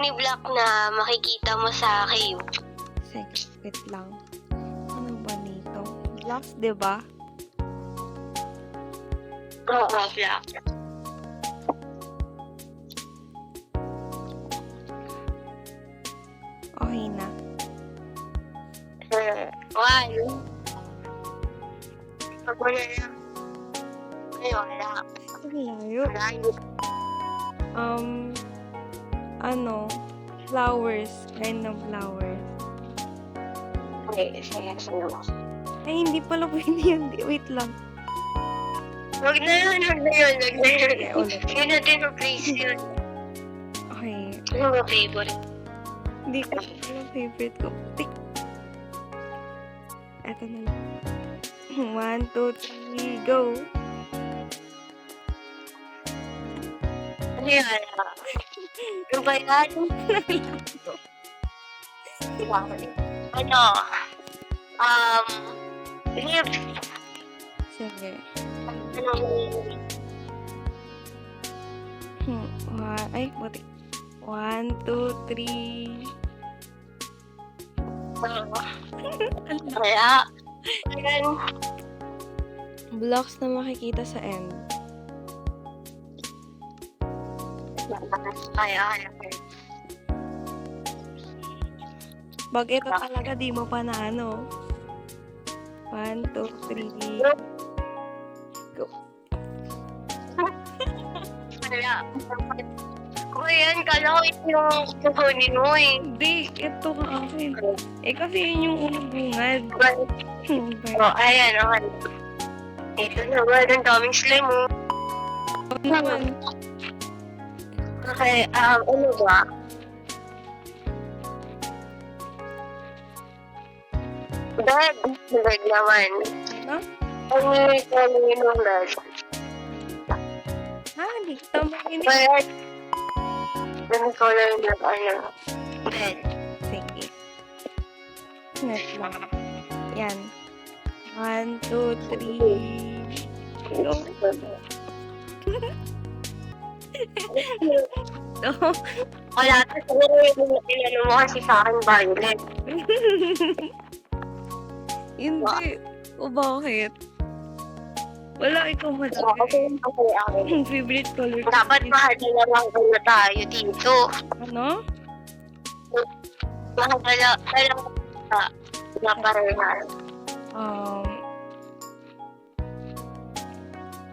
ni Black na makikita mo sa cave? Sige, wait lang. Ano ba nito? Blocks, di ba? Oo, Black. Okay na. One. Pag wala na. Ay, wala. Ang layo. Malayo. Ano? Flowers. Kind of flowers. Okay, sige. Ay, hindi pala pwede yan. Wait lang. Wag na yun, wag na yun, wag na yun. Okay, ulit. Yun natin replace yun. Okay. Ano ba favorite? Hindi ko alam favorite ko. Tik. Eto na lang. 1, 2, 3, go! Ano yan? Ano ba yan? Ano? Lips. Sige. Ano? Ay, buti. 1, 2, 3. Kaya. Ayan. Blocks na makikita sa end. Kaya. Pag ito talaga, di mo pa na ano. 1, 2, 3. Go. Kaya. Kung yan, kala ko ito yung kukunin mo eh. Hindi, ito ka akin. Eh, kasi yun yung unang bungad. Oh, ayan, okay. Ito naman, ang daming slime mo. Naman. Okay, ano ba? Bed. Bed naman. Ano? Ano yung bed? Ha, hindi ko tama ini. Bed. Ano color na ano? Bed. Sige. Net lang. Yan. 1, 2, 3. Go. So, Wala ka siguro yung inano mo kasi sa akin violet. hindi. O bakit? Wala, ikaw So, madami. kasi yung akin. Ang favorite color. ko Dapat is- mahal na lang na tayo dito. Ano? Mahal na lang na parehan.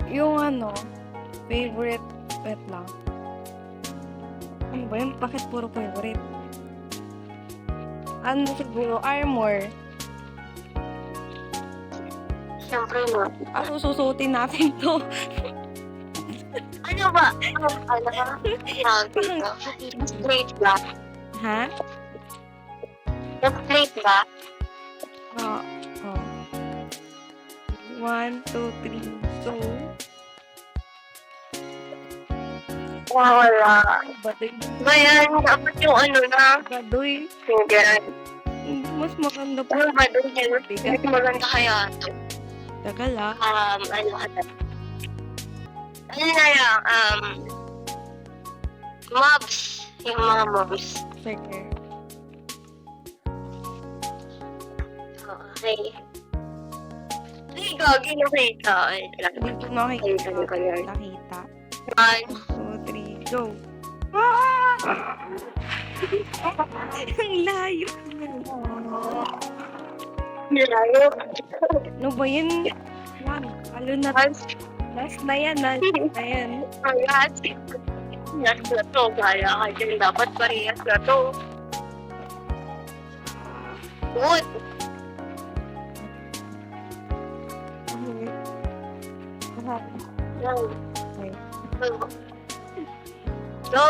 Yung ano, favorite, wait lang. Ano ba yun? Bakit puro favorite? Ano siguro? Armor. Siyempre no. Ano susutin natin to? Ano ba? Ano ba? Tawag dito. Plate ba? Ha? Yung plate ba? Oo. 1, 2, 3. So, Wala. badoy. Bayan, dapat yung ano na. Badoy. Yan. Mas maganda pa. Ano ba doon yan? Mas maganda kaya ito. Tagal ah. Ano na lang, mobs. Yung mga mobs. Sige. Okay. Ay, gagi na kita. Ay, Hindi ko nakikita. Ay, ganun. Nakita. 1, 2, 3, go. Ah! Ang layo. Nilayo. Ano ba yun? One. Halo na. Last na yan. Last na yan. Ayan. Yes na to. Kaya ka dyan. Dapat parehas na to. Wood. Yan. Okay. Go.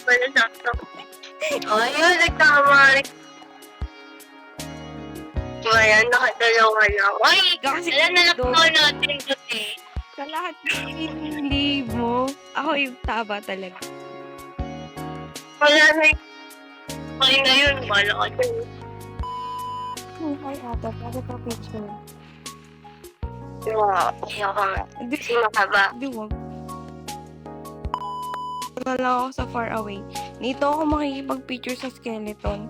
Wala na to. Ayun, nagtama. Ayan, nakadalawa na. Ay, Kasi alam na lang po natin kasi. sa lahat ng leave mo, ako yung taba talaga. Wala na yung... Ay, na yun. Wala ka dyan. Hi, ate. Pwede pa picture. Wow, ayaw ka nga. Hindi, Sino ka ba? hindi wag. na lang ako sa far away. Dito ako makikipag-picture sa skeleton.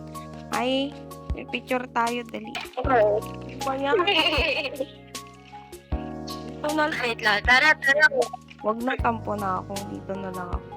Ay, may picture tayo, dali. Ano ba yan? Ito na lang. Wait lang. Tara. Wag na, tampo na ako. Dito na lang ako.